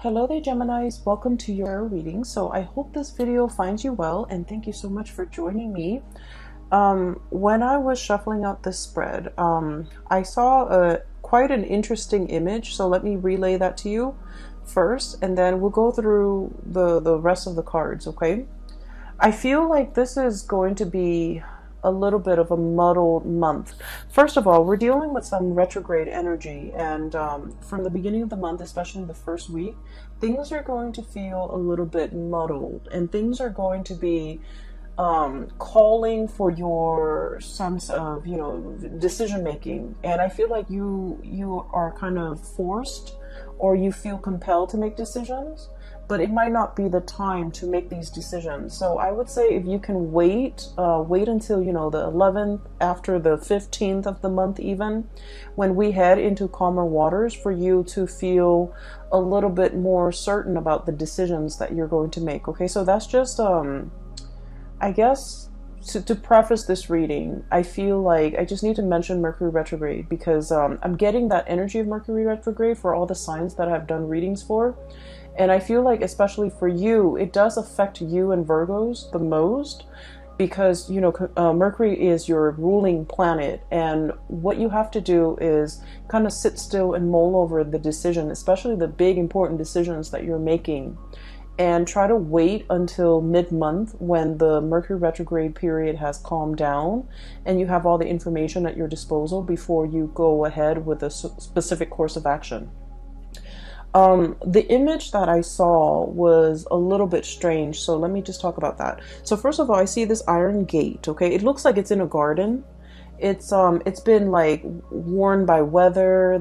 Hello there, Geminis. Welcome to your reading. So I hope this video finds you well, and thank you so much for joining me. When I was shuffling out this spread, I saw quite an interesting image. So let me relay that to you first, and then we'll go through the rest of the cards, okay? I feel like this is going to be a little bit of a muddled month. First of all, we're dealing with some retrograde energy, and from the beginning of the month, especially the first week, things are going to feel a little bit muddled, and things are going to be calling for your sense of, decision making. And I feel like you are kind of forced, or you feel compelled to make decisions, but it might not be the time to make these decisions. So I would say if you can wait until, the 11th, after the 15th of the month even, when we head into calmer waters, for you to feel a little bit more certain about the decisions that you're going to make. Okay, so that's just, I guess, to preface this reading, I feel like I just need to mention Mercury retrograde, because I'm getting that energy of Mercury retrograde for all the signs that I've done readings for. And I feel like, especially for you, it does affect you and Virgos the most, because, Mercury is your ruling planet. And what you have to do is kind of sit still and mull over the decision, especially the big important decisions that you're making. And try to wait until mid-month, when the Mercury retrograde period has calmed down and you have all the information at your disposal, before you go ahead with a specific course of action. The image that I saw was a little bit strange, so let me just talk about that. So first of all, I see this iron gate, okay? It looks like it's in a garden. It's been like worn by weather.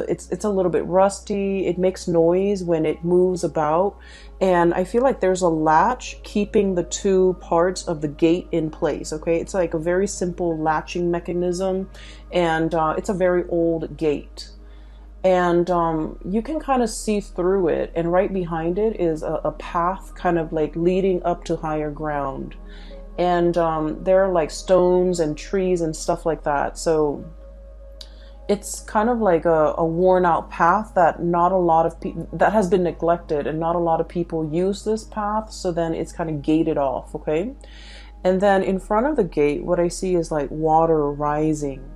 It's a little bit rusty. It makes noise when it moves about, and I feel like there's a latch keeping the two parts of the gate in place. Okay, it's like a very simple latching mechanism, and it's a very old gate. And you can kind of see through it, and right behind it is a path kind of like leading up to higher ground. And there are like stones and trees and stuff like that. So it's kind of like a worn out path that not a lot of people, that has been neglected, and not a lot of people use this path. So then it's kind of gated off, okay? And then in front of the gate, what I see is like water rising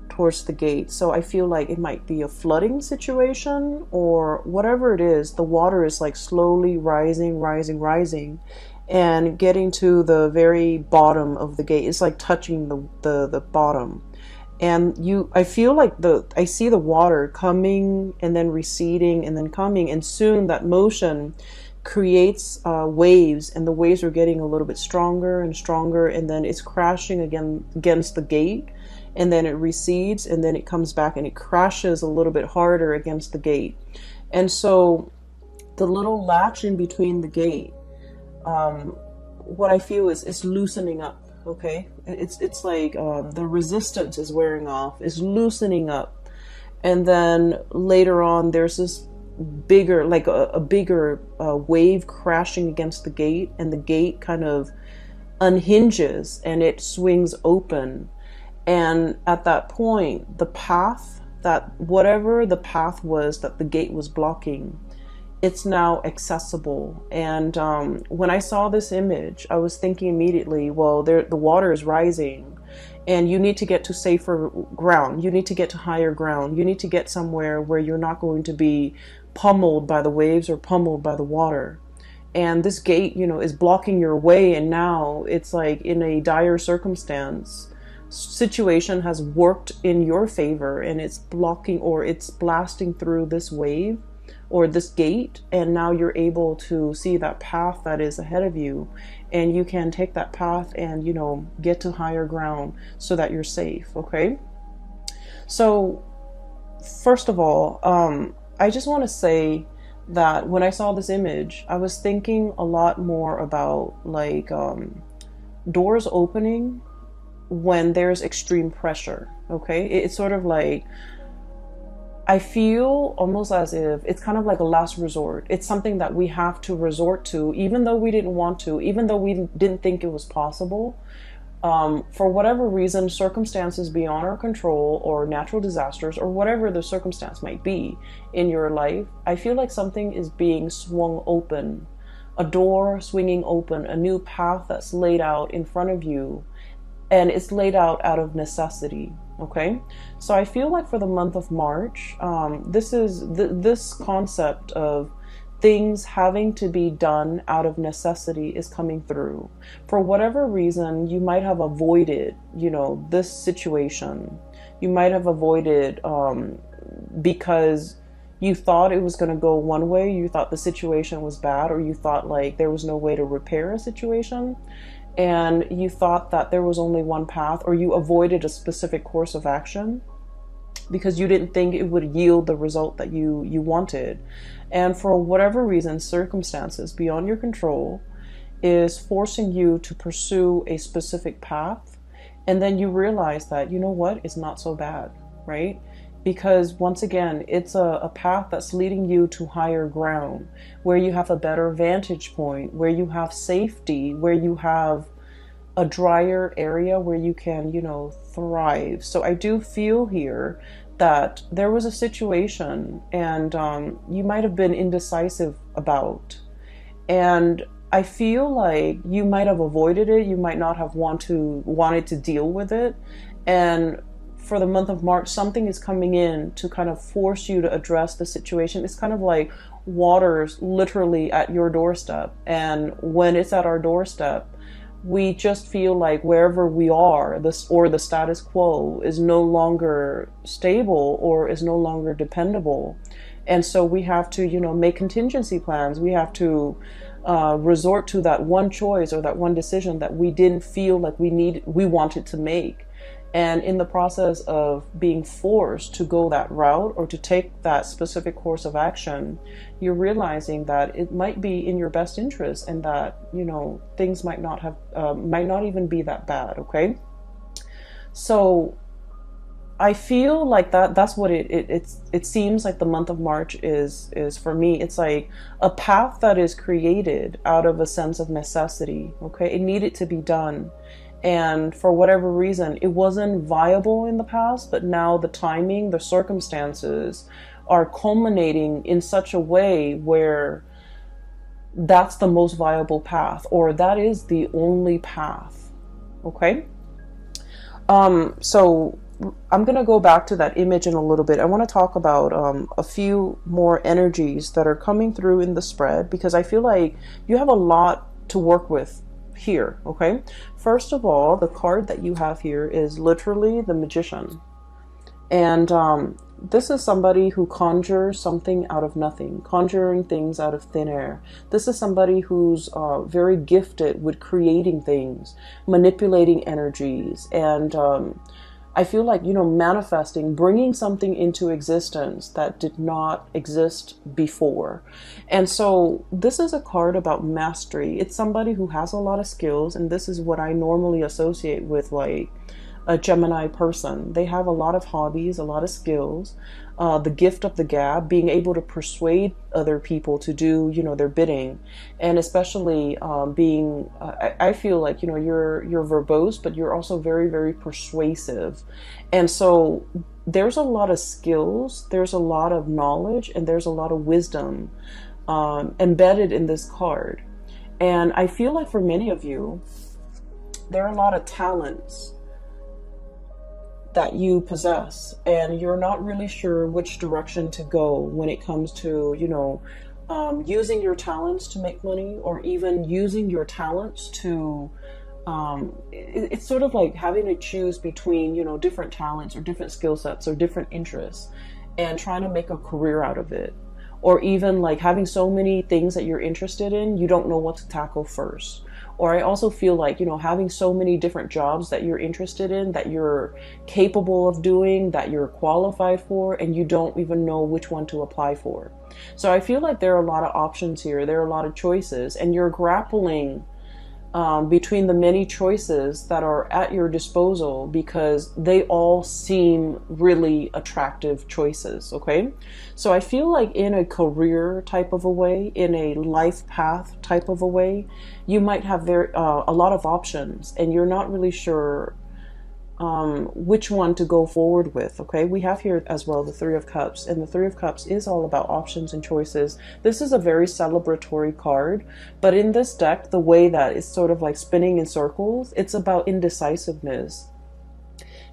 towards the gate. So I feel like it might be a flooding situation, or whatever it is. The water is like slowly rising, and getting to the very bottom of the gate. It's like touching the bottom. And I feel like I see the water coming and then receding and then coming, and soon that motion creates waves, and the waves are getting a little bit stronger and stronger, and then it's crashing again against the gate, and then it recedes, and then it comes back and it crashes a little bit harder against the gate. And so the little latch in between the gate, what I feel is it's loosening up. Okay, it's like the resistance is wearing off, is loosening up, and then later on there's this bigger, like a bigger wave crashing against the gate, and the gate kind of unhinges and it swings open. And at that point, the path, that whatever the path was that the gate was blocking, it's now accessible. And when I saw this image, I was thinking immediately, well, the water is rising, and you need to get to safer ground. You need to get to higher ground. You need to get somewhere where you're not going to be pummeled by the waves or pummeled by the water. And this gate, is blocking your way, and now it's like in a dire circumstance. Situation has worked in your favor, and it's blocking, or it's blasting through this wave or this gate, and now you're able to see that path that is ahead of you, and you can take that path and get to higher ground so that you're safe. Okay, so first of all, I just want to say that when I saw this image, I was thinking a lot more about like doors opening when there's extreme pressure. Okay, it's sort of like, I feel almost as if it's kind of like a last resort. It's something that we have to resort to, even though we didn't want to, even though we didn't think it was possible. For whatever reason, circumstances beyond our control or natural disasters or whatever the circumstance might be in your life, I feel like something is being swung open, a door swinging open, a new path that's laid out in front of you, and it's laid out of necessity. Okay, so I feel like for the month of March, this concept of things having to be done out of necessity is coming through. For whatever reason, you might have avoided, this situation. You might have avoided because you thought it was going to go one way, you thought the situation was bad, or you thought like there was no way to repair a situation, and you thought that there was only one path, or you avoided a specific course of action because you didn't think it would yield the result that you wanted. And for whatever reason, circumstances beyond your control is forcing you to pursue a specific path. And then you realize that, you know what, it's not so bad, right? Because once again, it's a path that's leading you to higher ground, where you have a better vantage point, where you have safety, where you have a drier area where you can, thrive. So I do feel here that there was a situation and you might have been indecisive about, and I feel like you might have avoided it. You might not have wanted to deal with it. And for the month of March, something is coming in to kind of force you to address the situation. It's kind of like water's literally at your doorstep. And when it's at our doorstep, we just feel like wherever we are, the status quo is no longer stable or is no longer dependable. And so we have to, make contingency plans. We have to resort to that one choice or that one decision that we didn't feel like we wanted to make. And in the process of being forced to go that route or to take that specific course of action, you're realizing that it might be in your best interest and that, things might not even be that bad. Okay. So I feel like that's what it seems like the month of March is for me. It's like a path that is created out of a sense of necessity. Okay. It needed to be done. And for whatever reason, it wasn't viable in the past, but now the timing, the circumstances are culminating in such a way where that's the most viable path, or that is the only path. Okay. So I'm going to go back to that image in a little bit. I want to talk about a few more energies that are coming through in the spread, because I feel like you have a lot to work with here. Okay. First of all, the card that you have here is literally the Magician. And this is somebody who conjures something out of nothing, conjuring things out of thin air. This is somebody who's very gifted with creating things, manipulating energies, and I feel like, manifesting, bringing something into existence that did not exist before. And so this is a card about mastery. It's somebody who has a lot of skills, and this is what I normally associate with like a Gemini person. They have a lot of hobbies, a lot of skills, the gift of the gab, being able to persuade other people to do, their bidding, and especially being, I feel like, you're verbose, but you're also very, very persuasive. And so there's a lot of skills, there's a lot of knowledge, and there's a lot of wisdom embedded in this card. And I feel like for many of you, there are a lot of talents that you possess, and you're not really sure which direction to go when it comes to, using your talents to make money, or even using your talents to, it's sort of like having to choose between, different talents or different skill sets or different interests and trying to make a career out of it. Or even like having so many things that you're interested in, you don't know what to tackle first. Or I also feel like, having so many different jobs that you're interested in, that you're capable of doing, that you're qualified for, and you don't even know which one to apply for. So I feel like there are a lot of options here. There are a lot of choices, and you're grappling between the many choices that are at your disposal, because they all seem really attractive choices. Okay, so I feel like in a career type of a way, in a life path type of a way, you might have a lot of options, and you're not really sure which one to go forward with. Okay, we have here as well the Three of Cups, and the Three of Cups is all about options and choices. This is a very celebratory card, but in this deck, the way that it's sort of like spinning in circles, it's about indecisiveness.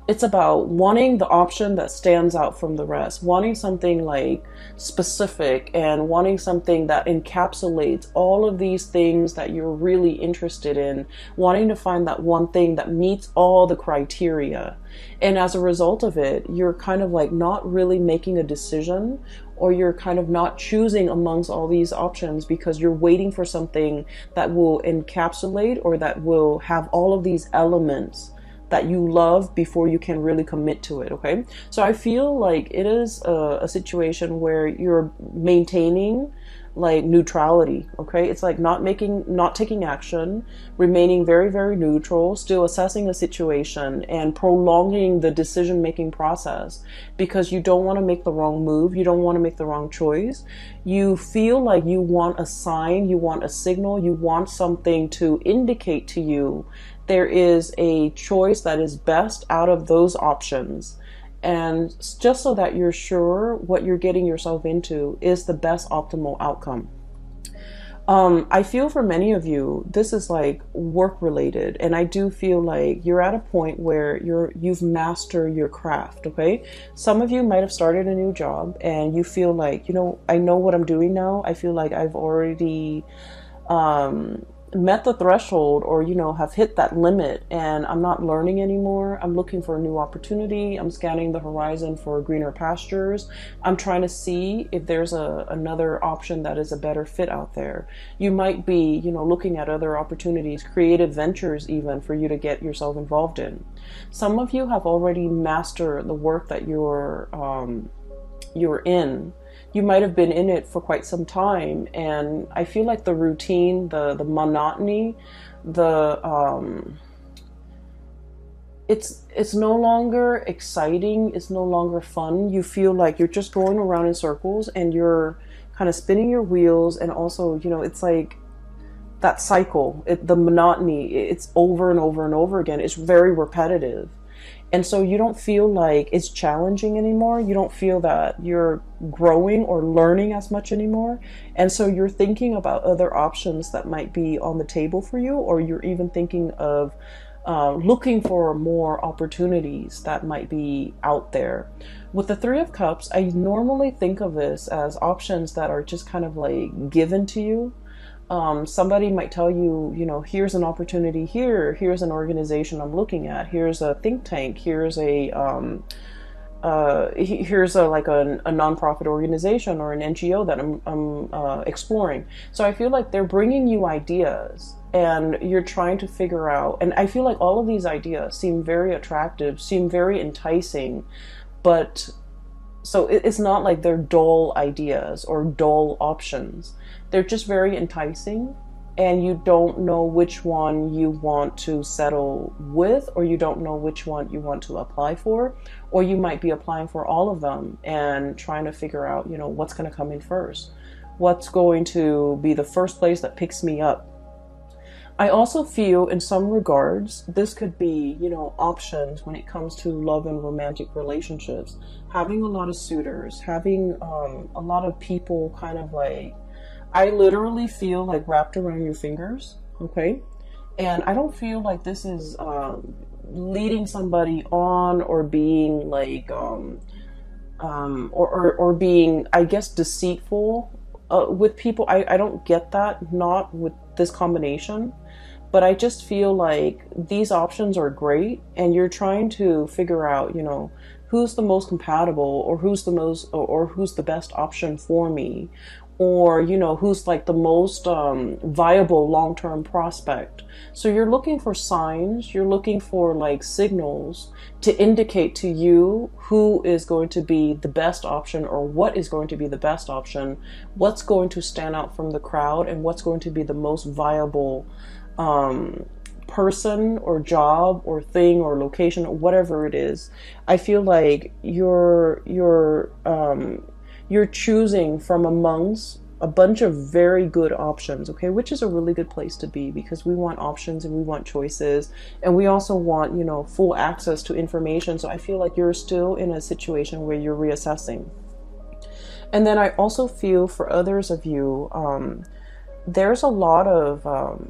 It's about wanting the option that stands out from the rest, wanting something like specific, and wanting something that encapsulates all of these things that you're really interested in, wanting to find that one thing that meets all the criteria. And as a result of it, you're kind of like not really making a decision, or you're kind of not choosing amongst all these options because you're waiting for something that will encapsulate or that will have all of these elements that you love before you can really commit to it. Okay, so I feel like it is a situation where you're maintaining like neutrality. Okay, it's like not taking action, remaining very, very neutral, still assessing the situation and prolonging the decision making process, because you don't want to make the wrong move, you don't want to make the wrong choice. You feel like you want a sign, you want a signal, you want something to indicate to you there is a choice that is best out of those options, and just so that you're sure what you're getting yourself into is the best optimal outcome. I feel for many of you, this is like work related, and I do feel like you're at a point where you've mastered your craft. Okay, some of you might have started a new job and you feel like, you know, I know what I'm doing now. I feel like I've already met the threshold, or you know, have hit that limit, and I'm not learning anymore. I'm looking for a new opportunity. I'm scanning the horizon for greener pastures. I'm trying to see if there's another option that is a better fit out there. You might be, you know, looking at other opportunities, creative ventures even, for you to get yourself involved in. Some of you have already mastered the work that you're in. You might have been in it for quite some time, and I feel like the routine, the monotony, it's no longer exciting, it's no longer fun. You feel like you're just going around in circles and you're kind of spinning your wheels, and also, you know, it's like that cycle, the monotony, it's over and over and over again. It's very repetitive. And so you don't feel like it's challenging anymore. You don't feel that you're growing or learning as much anymore. And so you're thinking about other options that might be on the table for you, or you're even thinking of looking for more opportunities that might be out there. With the Three of Cups, I normally think of this as options that are just kind of like given to you. Somebody might tell you, you know, here's an opportunity here, here's an organization I'm looking at, here's a think tank, here's a like a nonprofit organization or an NGO that I'm exploring. So I feel like they're bringing you ideas, and you're trying to figure out, and I feel like all of these ideas seem very attractive, seem very enticing, but so it's not like they're dull ideas or dull options. They're just very enticing, and you don't know which one you want to settle with, or you don't know which one you want to apply for, or you might be applying for all of them and trying to figure out, you know, what's going to come in first, what's going to be the first place that picks me up. I also feel in some regards, this could be, you know, options when it comes to love and romantic relationships. Having a lot of suitors, having a lot of people kind of like, I literally feel like wrapped around your fingers. Okay. And I don't feel like this is leading somebody on, or being like, or being, I guess, deceitful with people. I don't get that, not with this combination. But I just feel like these options are great, and you're trying to figure out, you know, who's the most compatible, or who's the most, or who's the best option for me, or, you know, who's like the most viable long-term prospect. So you're looking for signs, you're looking for like signals to indicate to you who is going to be the best option, or what is going to be the best option, what's going to stand out from the crowd, and what's going to be the most viable person or job or thing or location or whatever it is, I feel like you're choosing from amongst a bunch of very good options, okay, which is a really good place to be, because we want options and we want choices, and we also want, you know, full access to information. So I feel like you're still in a situation where you're reassessing. And then I also feel for others of you, there's a lot of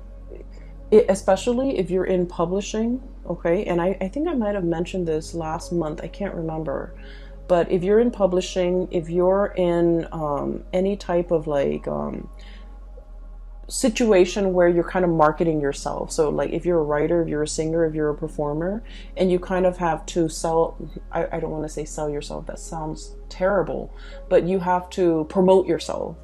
especially if you're in publishing, okay, and I think I might have mentioned this last month, I can't remember, but if you're in publishing, if you're in any type of like situation where you're kind of marketing yourself, so like if you're a writer, if you're a singer, if you're a performer, and you kind of have to sell, I don't want to say sell yourself, that sounds terrible, but you have to promote yourself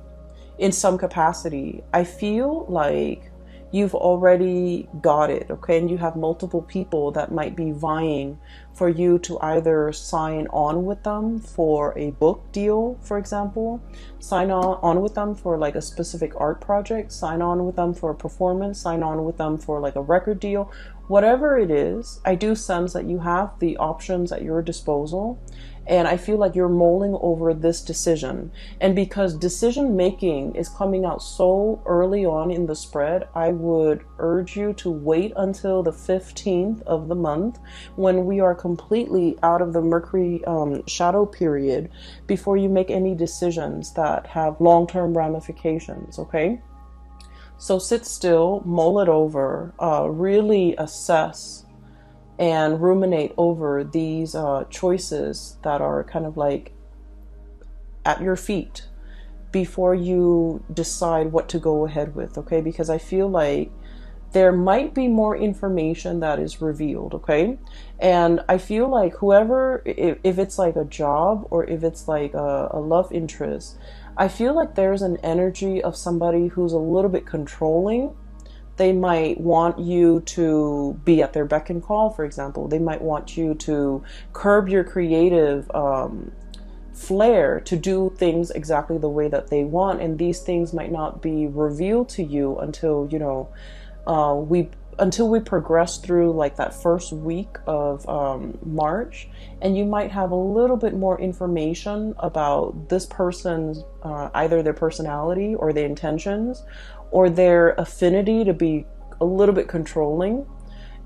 in some capacity, I feel like you've already got it, okay? And you have multiple people that might be vying for you to either sign on with them for a book deal, for example, sign on with them for like a specific art project, sign on with them for a performance, sign on with them for like a record deal, whatever it is. I do sense that you have the options at your disposal. And I feel like you're mulling over this decision. And because decision making is coming out so early on in the spread, I would urge you to wait until the 15th of the month when we are completely out of the Mercury shadow period before you make any decisions that have long-term ramifications, okay? So sit still, mull it over, really assess and ruminate over these choices that are kind of like at your feet before you decide what to go ahead with, okay? Because I feel like there might be more information that is revealed, okay? And I feel like whoever, if it's like a job or if it's like a love interest, I feel like there's an energy of somebody who's a little bit controlling. They might want you to be at their beck and call, for example. They might want you to curb your creative flair to do things exactly the way that they want. And these things might not be revealed to you until, you know, until we progress through like that first week of March, and you might have a little bit more information about this person's either their personality or their intentions or their affinity to be a little bit controlling.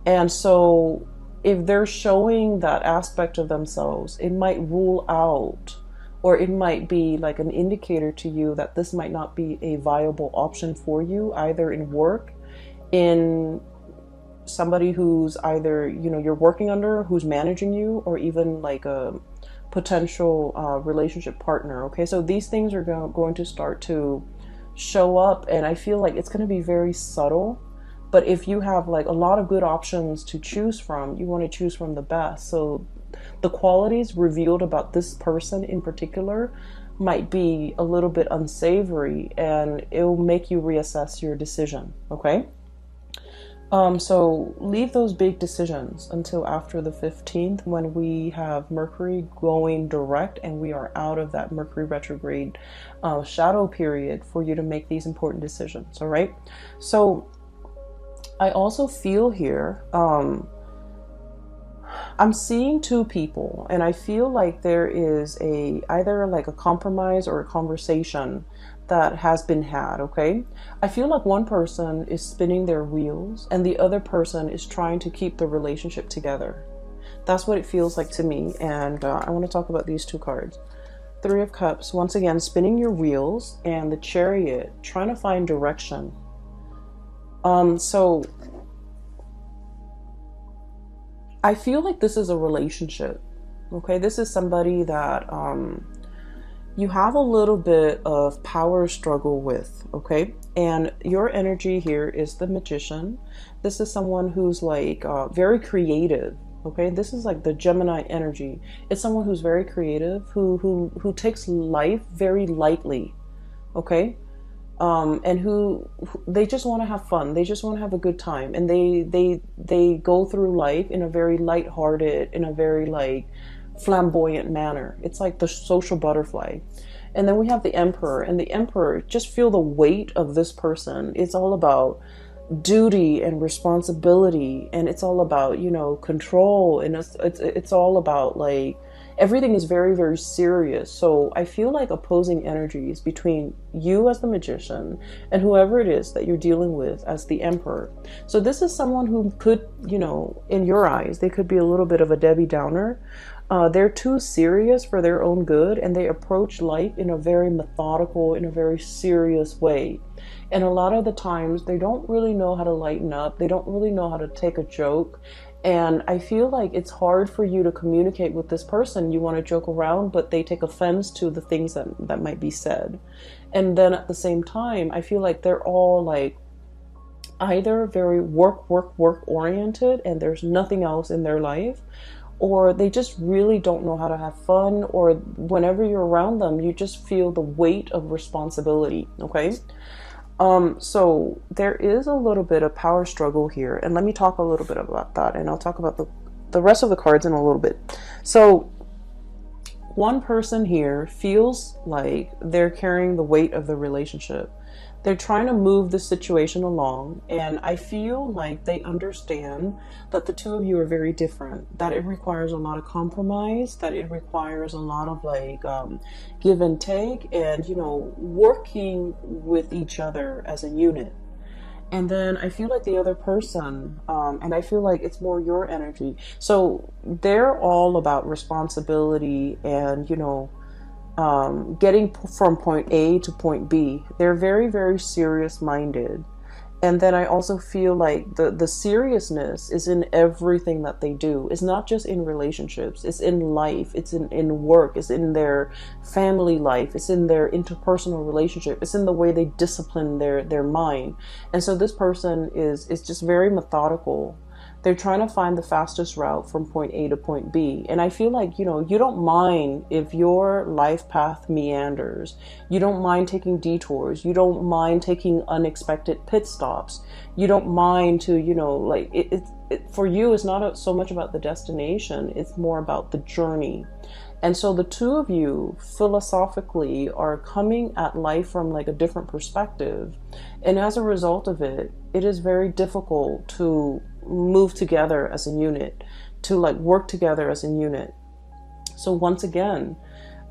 And so if they're showing that aspect of themselves, it might rule out, or it might be like an indicator to you that this might not be a viable option for you, either in work, in somebody who's either, you know, you're working under, who's managing you, or even like a potential relationship partner, okay? So these things are going to start to show up, and I feel like it's going to be very subtle, but if you have like a lot of good options to choose from, you want to choose from the best. So the qualities revealed about this person in particular might be a little bit unsavory, and it'll make you reassess your decision, okay? So leave those big decisions until after the 15th, when we have Mercury going direct and we are out of that Mercury retrograde shadow period for you to make these important decisions, all right? So I also feel here, I'm seeing two people, and I feel like there is either like a compromise or a conversation that has been had, okay? I feel like one person is spinning their wheels and the other person is trying to keep the relationship together. That's what it feels like to me, and I want to talk about these two cards. Three of Cups, once again, spinning your wheels, and the Chariot, trying to find direction. So I feel like this is a relationship, okay? This is somebody that you have a little bit of power struggle with, okay? And your energy here is the Magician. This is someone who's like very creative, okay? This is like the Gemini energy. It's someone who's very creative, who takes life very lightly, okay? And who they just want to have fun. They just want to have a good time, and they go through life in a very lighthearted, in a very like flamboyant manner. It's like the social butterfly. And then we have the Emperor, and the Emperor, just feel the weight of this person. It's all about duty and responsibility, and it's all about, you know, control, and it's all about like everything is very, very serious. So I feel like opposing energies between you as the magician and whoever it is that you're dealing with as the emperor. So this is someone who could, you know, in your eyes, they could be a little bit of a Debbie Downer. They're too serious for their own good, and they approach life in a very methodical, in a very serious way. And a lot of the times they don't really know how to lighten up. They don't really know how to take a joke. And I feel like it's hard for you to communicate with this person. You want to joke around, but they take offense to the things that might be said. And then at the same time, I feel like they're all like either very work oriented and there's nothing else in their life, or they just really don't know how to have fun, or whenever you're around them, you just feel the weight of responsibility, okay? So there is a little bit of power struggle here, and let me talk a little bit about that, and I'll talk about the rest of the cards in a little bit. So one person here feels like they're carrying the weight of the relationship. They're trying to move the situation along, and I feel like they understand that the two of you are very different, that it requires a lot of compromise, that it requires a lot of like give and take, and, you know, working with each other as a unit. And then I feel like the other person, and I feel like it's more your energy. So they're all about responsibility and, you know, getting from point A to point B. They're very, very serious minded. And then I also feel like the seriousness is in everything that they do. It's not just in relationships, it's in life, it's in work, it's in their family life, it's in their interpersonal relationship, it's in the way they discipline their mind. And so this person is just very methodical. They're trying to find the fastest route from point A to point B. And I feel like, you know, you don't mind if your life path meanders. You don't mind taking detours. You don't mind taking unexpected pit stops. You don't mind to, you know, like for you, it's not so much about the destination. It's more about the journey. And so the two of you philosophically are coming at life from like a different perspective. And as a result of it, it is very difficult to move together as a unit, to like work together as a unit. So once again,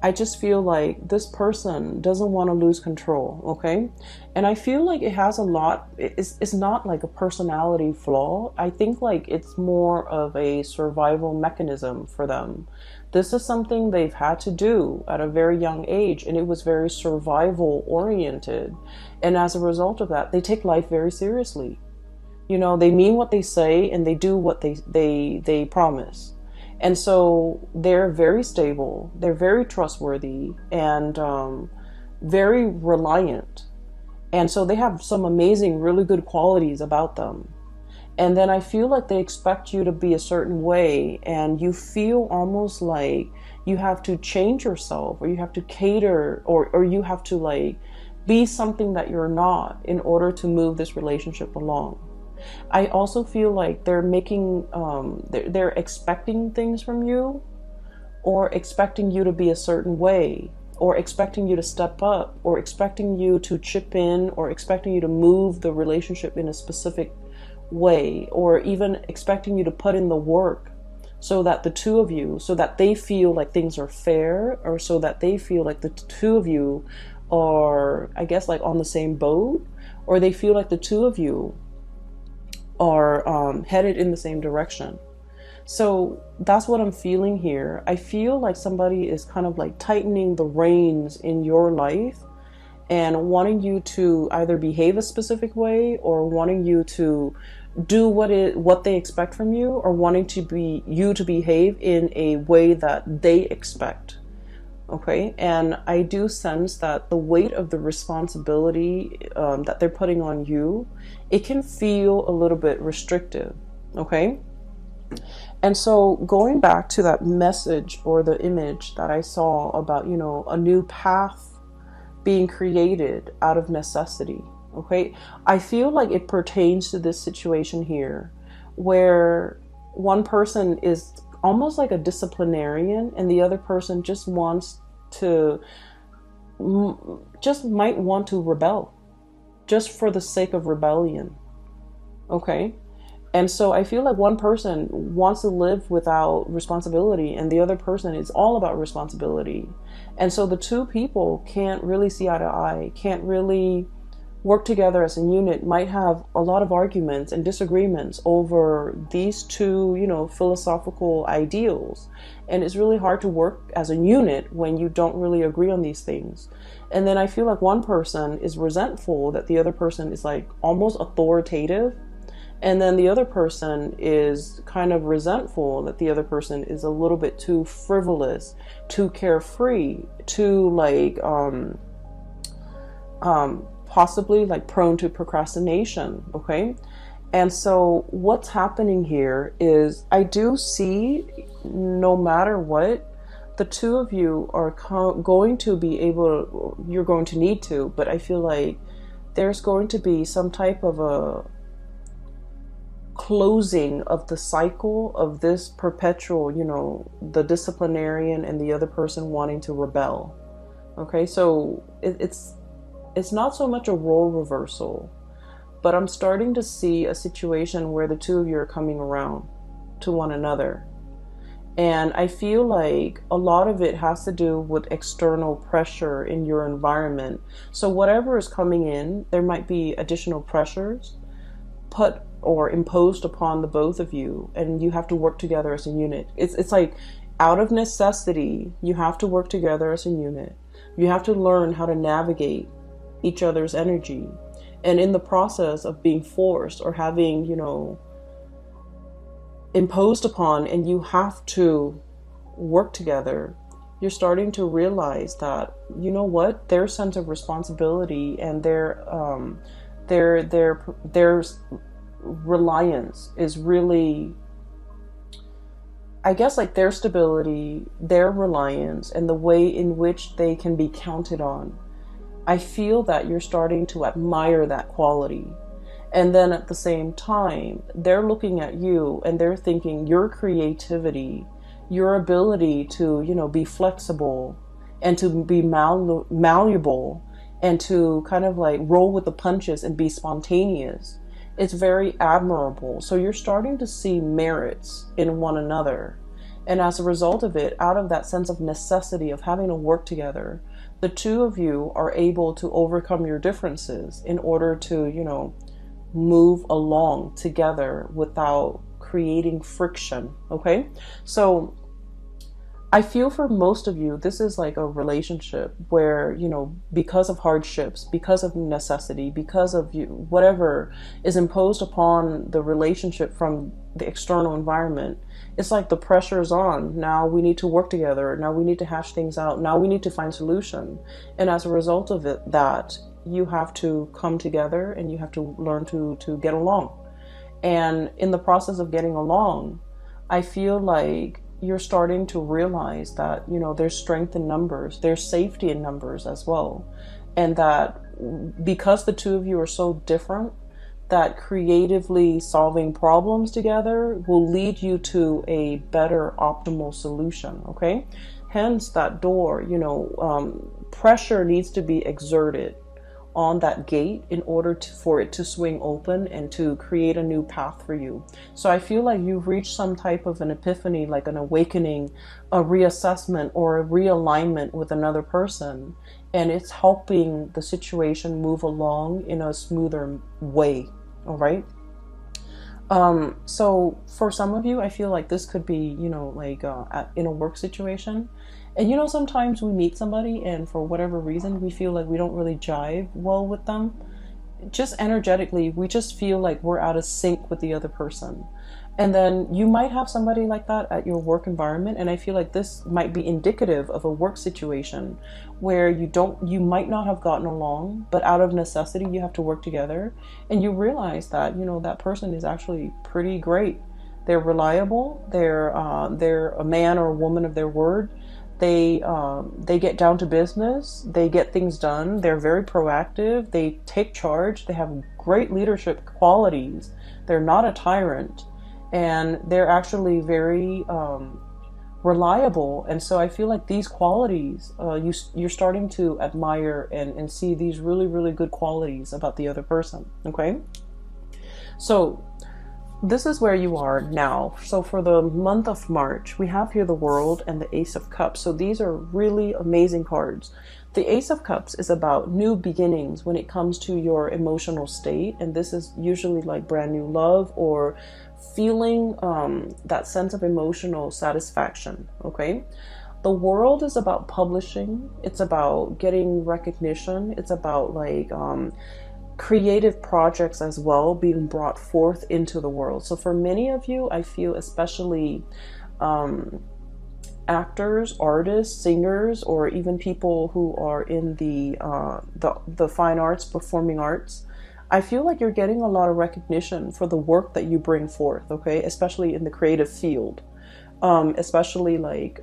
I just feel like this person doesn't want to lose control, okay? And I feel like it has a lot, it's not like a personality flaw. I think like it's more of a survival mechanism for them. This is something they've had to do at a very young age, and it was very survival oriented. And as a result of that, they take life very seriously. You know, they mean what they say and they do what they promise. And so they're very stable, they're very trustworthy, and very reliant. And so they have some amazing, really good qualities about them. And then I feel like they expect you to be a certain way, and you feel almost like you have to change yourself, or you have to cater, or you have to like be something that you're not in order to move this relationship along. I also feel like they're making, they're expecting things from you, or expecting you to be a certain way, or expecting you to step up, or expecting you to chip in, or expecting you to move the relationship in a specific way, or even expecting you to put in the work so that the two of you, so that they feel like things are fair, or so that they feel like the two of you are, I guess, like on the same boat, or they feel like the two of you are headed in the same direction. So that's what I'm feeling here. I feel like somebody is kind of like tightening the reins in your life and wanting you to either behave a specific way, or wanting you to do what they expect from you, or wanting you to behave in a way that they expect. Okay, and I do sense that the weight of the responsibility that they're putting on you, it can feel a little bit restrictive. Okay, and so going back to that message or the image that I saw about, you know, a new path being created out of necessity. Okay, I feel like it pertains to this situation here, where one person is almost like a disciplinarian, and the other person just wants to, just might want to rebel, just for the sake of rebellion. Okay. And so I feel like one person wants to live without responsibility and the other person is all about responsibility. And so the two people can't really see eye to eye, can't really work together as a unit, might have a lot of arguments and disagreements over these two, philosophical ideals. And it's really hard to work as a unit when you don't really agree on these things. And then I feel like one person is resentful that the other person is like almost authoritative. And then the other person is kind of resentful that the other person is a little bit too frivolous, too carefree, too possibly like prone to procrastination. Okay. And so what's happening here is I do see, no matter what, the two of you are going to be able, you're going to need to, but I feel like there's going to be some type of a closing of the cycle of this perpetual, the disciplinarian and the other person wanting to rebel. Okay, so it's not so much a role reversal, but I'm starting to see a situation where the two of you are coming around to one another. And I feel like a lot of it has to do with external pressure in your environment. So whatever is coming in, there might be additional pressures put or imposed upon the both of you, and you have to work together as a unit. It's like out of necessity, you have to work together as a unit. You have to learn how to navigate each other's energy. And in the process of being forced or having, imposed upon, and you have to work together, you're starting to realize that, their sense of responsibility and their reliance is really, I guess, like their stability, their reliance, and the way in which they can be counted on. I feel that you're starting to admire that quality. And then at the same time, they're looking at you and they're thinking your creativity, your ability to, be flexible and to be malleable and to kind of like roll with the punches and be spontaneous. It's very admirable. So you're starting to see merits in one another. And as a result of it, out of that sense of necessity of having to work together, the two of you are able to overcome your differences in order to, move along together without creating friction. Okay? So I feel for most of you, this is like a relationship where, because of hardships, because of necessity, because of whatever is imposed upon the relationship from the external environment, it's like the pressure is on. Now we need to work together. Now we need to hash things out. Now we need to find solution. And as a result of it, that you have to come together and you have to learn to get along. And in the process of getting along, I feel like you're starting to realize that, there's strength in numbers, there's safety in numbers as well. And that because the two of you are so different, that creatively solving problems together will lead you to a better optimal solution. Okay. Hence that door, pressure needs to be exerted on that gate in order for it to swing open and to create a new path for you. So I feel like you've reached some type of an epiphany, like an awakening, a reassessment or a realignment with another person. And it's helping the situation move along in a smoother way. All right. So for some of you, I feel like this could be, in a work situation. And sometimes we meet somebody and for whatever reason, we feel like we don't really jive well with them. Just energetically, we just feel like we're out of sync with the other person. And then you might have somebody like that at your work environment. And I feel like this might be indicative of a work situation where you might not have gotten along, but out of necessity, you have to work together. And you realize that, that person is actually pretty great. They're reliable. They're a man or a woman of their word. They get down to business. They get things done. They're very proactive. They take charge. They have great leadership qualities. They're not a tyrant. And they're actually very reliable. And so I feel like these qualities, you're starting to admire and see these really, really good qualities about the other person. Okay? So this is where you are now. So for the month of March, we have here the World and the Ace of Cups. So these are really amazing cards. The Ace of Cups is about new beginnings when it comes to your emotional state. And this is usually like brand new love or feeling that sense of emotional satisfaction, okay? The World is about publishing. It's about getting recognition. It's about like creative projects as well being brought forth into the world. So for many of you, I feel especially actors, artists, singers, or even people who are in the fine arts, performing arts, I feel like you're getting a lot of recognition for the work that you bring forth, okay? Especially in the creative field. Especially like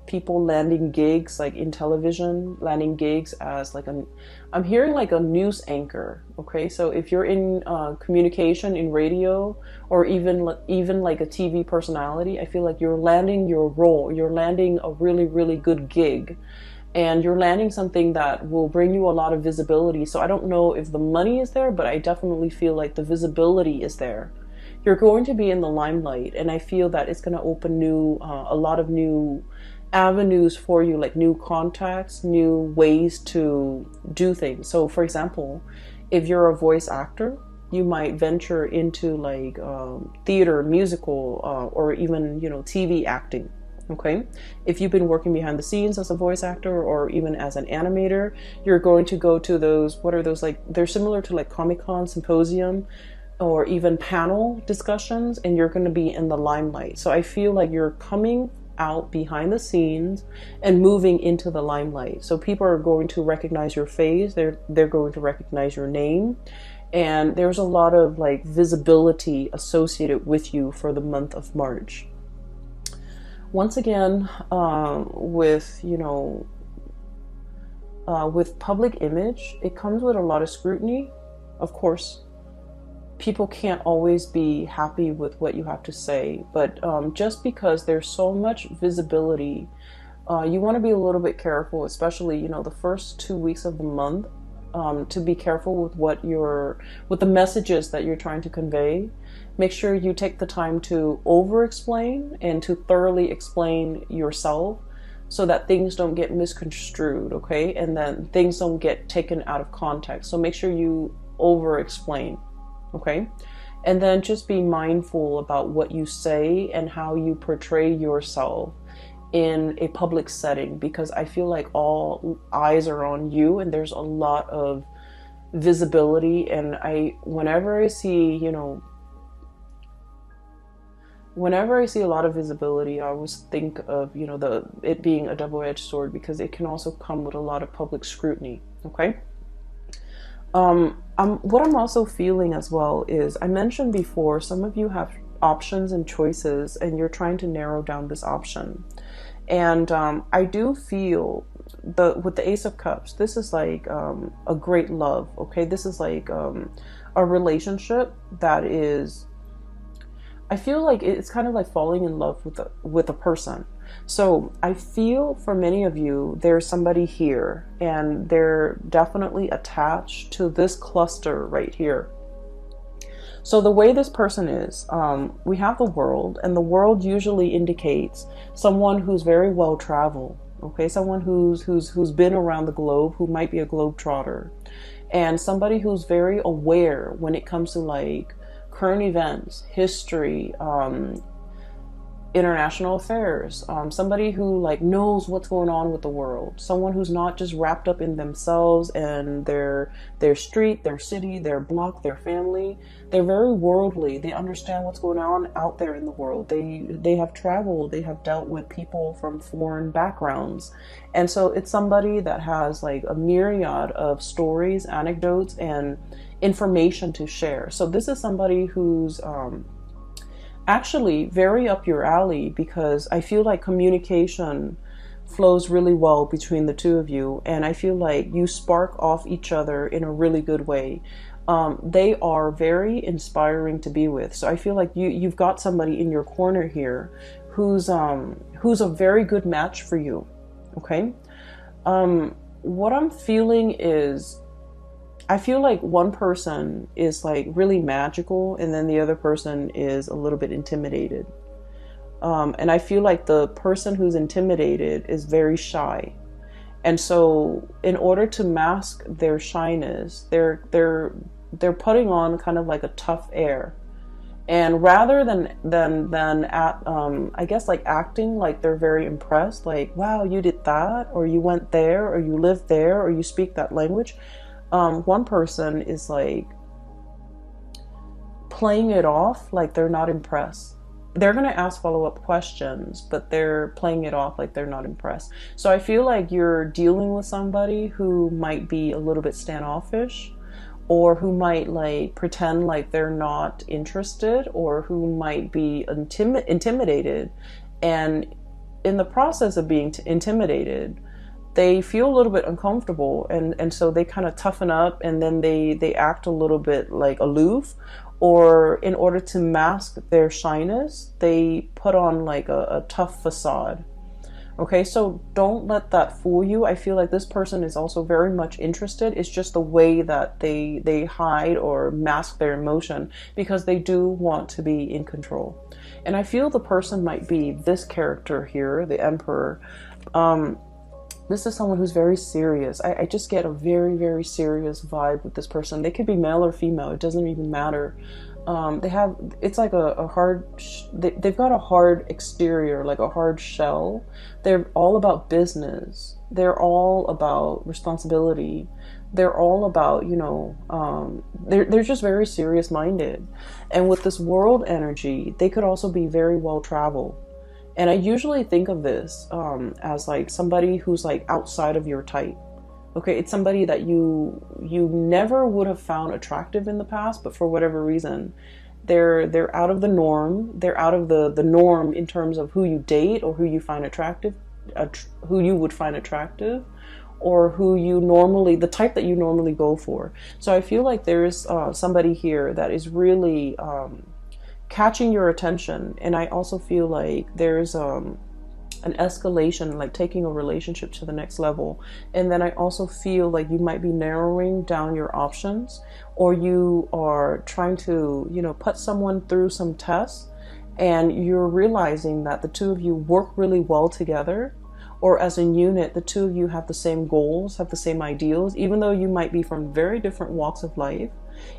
people landing gigs like in television, landing gigs as like I'm hearing like a news anchor, okay? So if you're in communication, in radio, or even like a TV personality, I feel like you're landing your role, you're landing a really, really good gig, and you're landing something that will bring you a lot of visibility. So I don't know if the money is there, but I definitely feel like the visibility is there. You're going to be in the limelight, and I feel that it's going to open a lot of new avenues for you, like new contacts, new ways to do things. So for example, if you're a voice actor, you might venture into like theater, musical, or even, you know, TV acting. Okay, if you've been working behind the scenes as a voice actor or even as an animator, you're going to go to those, what are those, like, they're similar to like Comic-Con, symposium, or even panel discussions, and you're going to be in the limelight. So I feel like you're coming out behind the scenes and moving into the limelight. So people are going to recognize your face, they're going to recognize your name, and there's a lot of like visibility associated with you for the month of March. Once again, with, you know, with public image, it comes with a lot of scrutiny, of course. People can't always be happy with what you have to say, but just because there's so much visibility, you want to be a little bit careful, especially, you know, the first 2 weeks of the month, to be careful with with the messages that you're trying to convey. Make sure you take the time to over-explain and to thoroughly explain yourself so that things don't get misconstrued, okay? And then things don't get taken out of context. So make sure you over-explain. Okay, and then just be mindful about what you say and how you portray yourself in a public setting, because I feel like all eyes are on you and there's a lot of visibility. And whenever I see, you know, whenever I see a lot of visibility, I always think of, you know, it being a double-edged sword, because it can also come with a lot of public scrutiny. Okay. What I'm also feeling as well is, I mentioned before, some of you have options and choices and you're trying to narrow down this option. And I do feel with the Ace of Cups, this is like a great love, okay? This is like a relationship that is, I feel like it's kind of like falling in love with a person. So I feel for many of you, there's somebody here and they're definitely attached to this cluster right here. So the way this person is, we have the World, and the World usually indicates someone who's very well traveled, okay? Someone who's been around the globe, who might be a globetrotter, and somebody who's very aware when it comes to like current events, history, international affairs, somebody who like knows what's going on with the world, someone who's not just wrapped up in themselves and their street, their city, their block, their family. They're very worldly. They understand what's going on out there in the world. They have traveled, they have dealt with people from foreign backgrounds, and so it's somebody that has like a myriad of stories, anecdotes, and information to share. So this is somebody who's actually very up your alley, because I feel like communication flows really well between the two of you, and I feel like you spark off each other in a really good way. They are very inspiring to be with. So I feel like you've got somebody in your corner here who's a very good match for you. Okay. What I'm feeling is, I feel like one person is like really magical, and then the other person is a little bit intimidated. And I feel like the person who's intimidated is very shy. And so in order to mask their shyness, they're putting on kind of like a tough air. And rather than I guess like acting like they're very impressed, like, wow, you did that, or you went there, or you lived there, or you speak that language. One person is like playing it off like they're not impressed. They're going to ask follow-up questions, but they're playing it off like they're not impressed. So I feel like you're dealing with somebody who might be a little bit standoffish, or who might like pretend like they're not interested, or who might be intimidated. And in the process of being intimidated, they feel a little bit uncomfortable, and so they kind of toughen up, and then they act a little bit like aloof, or in order to mask their shyness, they put on like a tough facade. Okay, so don't let that fool you. I feel like this person is also very much interested. It's just the way that they hide or mask their emotion, because they do want to be in control. And I feel the person might be this character here, the Emperor. This is someone who's very serious. I just get a very, very serious vibe with this person. They could be male or female. It doesn't even matter. It's like a hard, they've got a hard exterior, like a hard shell. They're all about business. They're all about responsibility. They're all about, they're just very serious minded. And with this world energy, they could also be very well traveled. And I usually think of this as like somebody who's like outside of your type. Okay, it's somebody that you never would have found attractive in the past, but for whatever reason, they're out of the norm. They're out of the norm in terms of who you date, or who you find attractive, who you would find attractive, or who you normally, the type that you normally go for. So I feel like there's somebody here that is really catching your attention. And I also feel like there's an escalation, like taking a relationship to the next level. And then I also feel like you might be narrowing down your options, or you are trying to, put someone through some tests, and you're realizing that the two of you work really well together, or as a unit, the two of you have the same goals, have the same ideals, even though you might be from very different walks of life.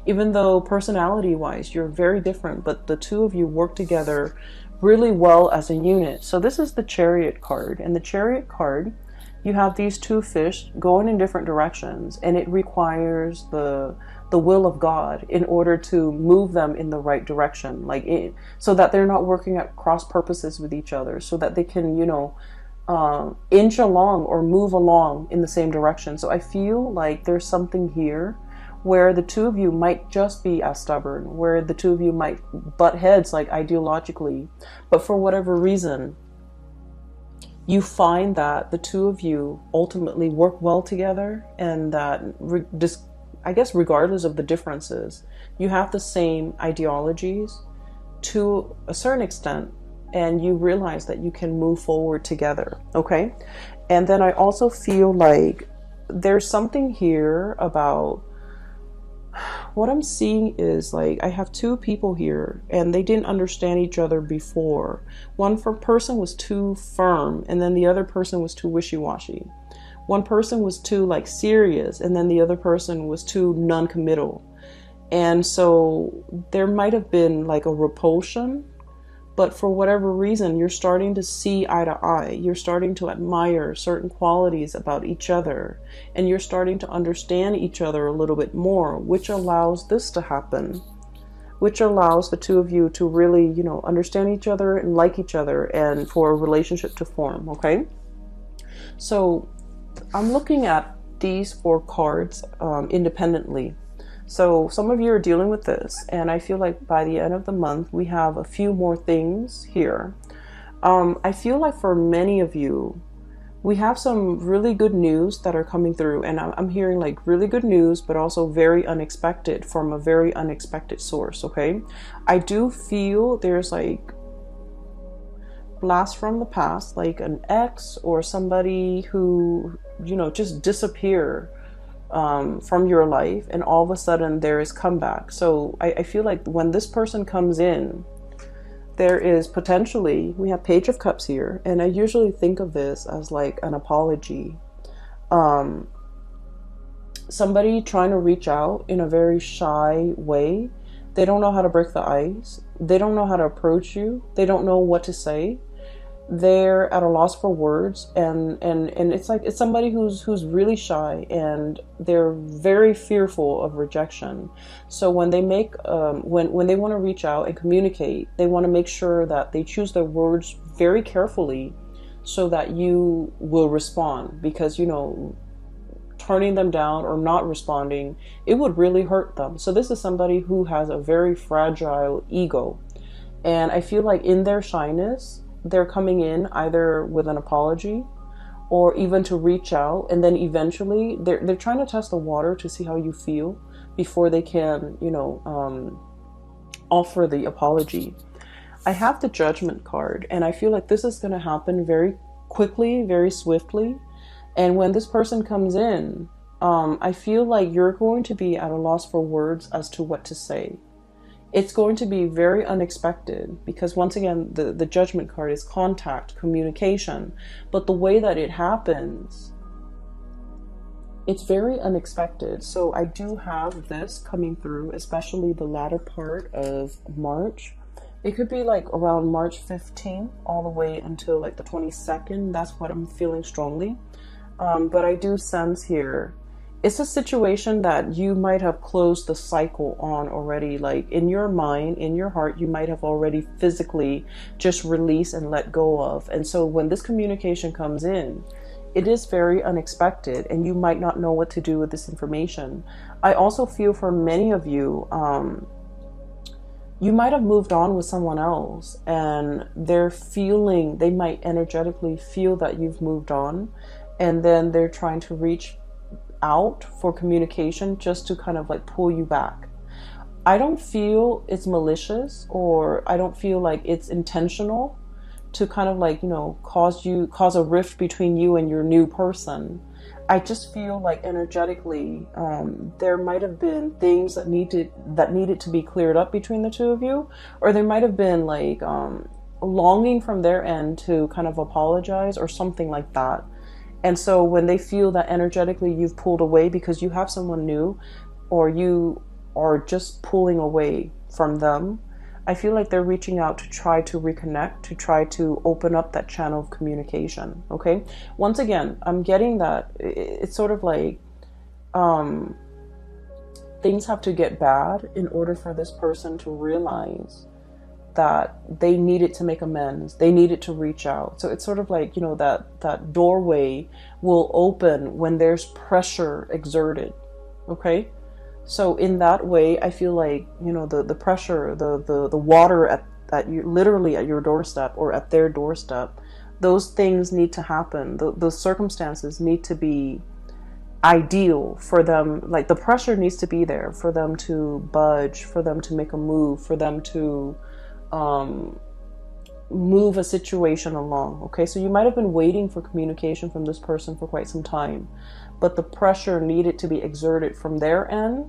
Even though personality-wise you're very different, but the two of you work together really well as a unit. So this is the Chariot card, and the Chariot card, you have these two fish going in different directions, and it requires the will of God in order to move them in the right direction, so that they're not working at cross purposes with each other, so that they can, inch along or move along in the same direction. So I feel like there's something here where the two of you might just be as stubborn, where the two of you might butt heads like ideologically, but for whatever reason, you find that the two of you ultimately work well together, and that I guess regardless of the differences, you have the same ideologies to a certain extent, and you realize that you can move forward together, okay? And then I also feel like there's something here about, what I'm seeing is like I have two people here, and they didn't understand each other before. One person was too firm, and then the other person was too wishy-washy. One person was too like serious, and then the other person was too non-committal. And so there might have been like a repulsion, but for whatever reason, you're starting to see eye to eye. You're starting to admire certain qualities about each other, and you're starting to understand each other a little bit more, which allows this to happen, which allows the two of you to really, understand each other and like each other, and for a relationship to form, okay? So I'm looking at these 4 cards independently. So some of you are dealing with this, and I feel like by the end of the month, we have a few more things here. I feel like for many of you, we have some really good news that are coming through, and I'm hearing like really good news, but also very unexpected, from a very unexpected source, okay? I do feel there's like blast from the past, like an ex or somebody who, just disappear from your life, and all of a sudden there is comeback. So I feel like when this person comes in, there is potentially, we have Page of Cups here, and I usually think of this as like an apology. Somebody trying to reach out in a very shy way. They don't know how to break the ice. They don't know how to approach you. They don't know what to say. They're at a loss for words, and it's like it's somebody who's really shy, and they're very fearful of rejection. So when they make when they want to reach out and communicate, they want to make sure that they choose their words very carefully so that you will respond, because you know, turning them down or not responding, it would really hurt them. So this is somebody who has a very fragile ego, and I feel like in their shyness, they're coming in either with an apology or even to reach out, and then eventually they're trying to test the water to see how you feel before they can, you know, offer the apology. I have the Judgment card, and I feel like this is going to happen very quickly, very swiftly. And when this person comes in, I feel like you're going to be at a loss for words as to what to say. It's going to be very unexpected, because once again, the Judgment card is contact, communication. But the way that it happens, it's very unexpected. So I do have this coming through, especially the latter part of March. It could be like around March 15th all the way until like the 22nd. That's what I'm feeling strongly. But I do sense here, it's a situation that you might have closed the cycle on already. Like in your mind, in your heart, you might have already physically just released and let go of. And so when this communication comes in, it is very unexpected, and you might not know what to do with this information. I also feel for many of you, you might have moved on with someone else, and they might energetically feel that you've moved on, and then they're trying to reach out for communication just to kind of like pull you back. I don't feel it's malicious, or I don't feel like it's intentional to kind of like, you know, cause a rift between you and your new person. I just feel like energetically, there might have been things that needed to be cleared up between the two of you, or there might have been like longing from their end to kind of apologize or something like that. And so when they feel that energetically you've pulled away because you have someone new, or you are just pulling away from them, I feel like they're reaching out to try to reconnect, to try to open up that channel of communication. Okay. Once again, I'm getting that it's sort of like things have to get bad in order for this person to realize that they needed to make amends. They needed to reach out. So it's sort of like, you know, that doorway will open when there's pressure exerted. Okay. So in that way, I feel like, you know, the pressure, the water at you, literally at your doorstep or at their doorstep, those things need to happen. Those circumstances need to be ideal for them. Like the pressure needs to be there for them to budge, for them to make a move, for them to move a situation along. Okay, so you might have been waiting for communication from this person for quite some time, but the pressure needed to be exerted from their end,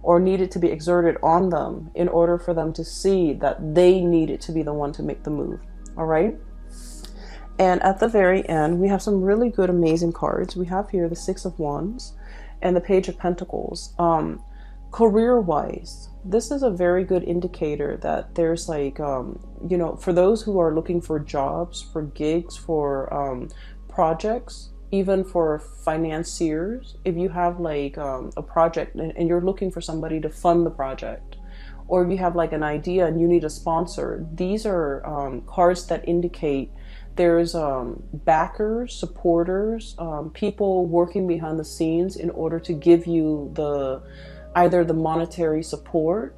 or needed to be exerted on them in order for them to see that they needed to be the one to make the move. All right. And at the very end, we have some really good, amazing cards. We have here the Six of Wands and the Page of Pentacles. Career-wise, this is a very good indicator that there's like, you know, for those who are looking for jobs, for gigs, for projects, even for financiers, if you have like a project and you're looking for somebody to fund the project, or if you have like an idea and you need a sponsor, these are cards that indicate there's backers, supporters, people working behind the scenes in order to give you either the monetary support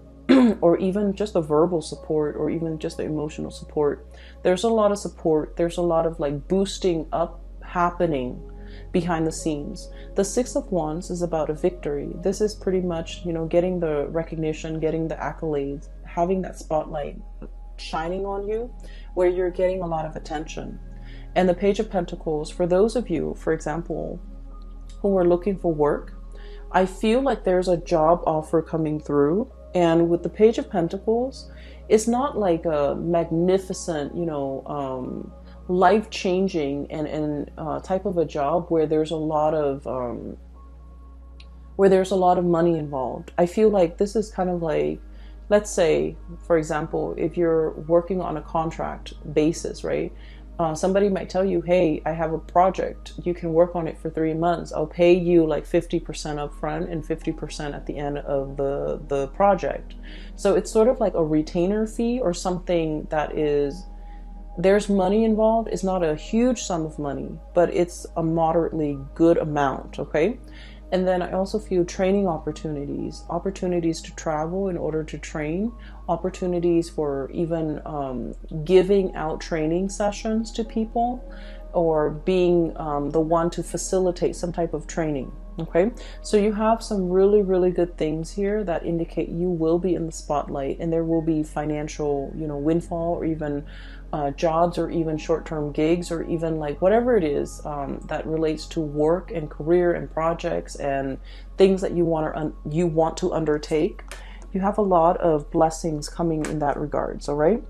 or even just the verbal support, or even just the emotional support. There's a lot of support. There's a lot of like boosting up happening behind the scenes. The Six of Wands is about a victory. This is pretty much, you know, getting the recognition, getting the accolades, having that spotlight shining on you where you're getting a lot of attention. And the Page of Pentacles, for those of you, for example, who are looking for work, I feel like there's a job offer coming through. And with the Page of Pentacles, it's not like a magnificent, life-changing and type of a job where there's a lot of money involved. I feel like this is kind of like, let's say, for example, if you're working on a contract basis, right? Somebody might tell you, hey, I have a project. You can work on it for 3 months. I'll pay you like 50% up front and 50% at the end of the project. So it's sort of like a retainer fee or something that is, there's money involved. It's not a huge sum of money, but it's a moderately good amount, okay? And then I also feel training opportunities to travel in order to train, opportunities for even giving out training sessions to people, or being the one to facilitate some type of training. Okay, so you have some really, really good things here that indicate you will be in the spotlight, and there will be financial, windfall, or even jobs, or even short-term gigs, or even like whatever it is that relates to work and career and projects and things that you want to undertake. You have a lot of blessings coming in that regards. All right.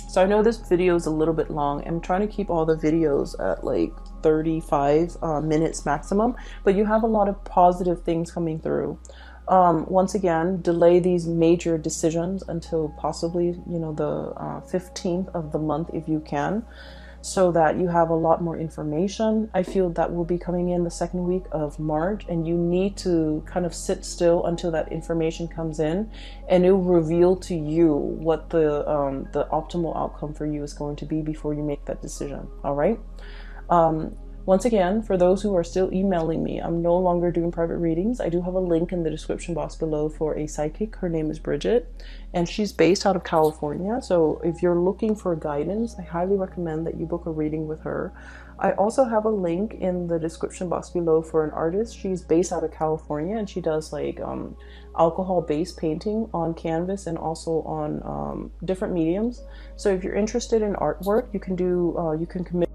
So I know this video is a little bit long. I'm trying to keep all the videos at like 35 minutes maximum, but you have a lot of positive things coming through. Once again, delay these major decisions until possibly, the 15th of the month if you can, so that you have a lot more information. I feel that will be coming in the second week of March, and you need to kind of sit still until that information comes in, and it will reveal to you what the optimal outcome for you is going to be before you make that decision. All right. Once again, for those who are still emailing me, I'm no longer doing private readings. I do have a link in the description box below for a psychic. Her name is Bridget, and she's based out of California. So if you're looking for guidance, I highly recommend that you book a reading with her. I also have a link in the description box below for an artist. She's based out of California, and she does like alcohol-based painting on canvas and also on different mediums. So if you're interested in artwork, you can commit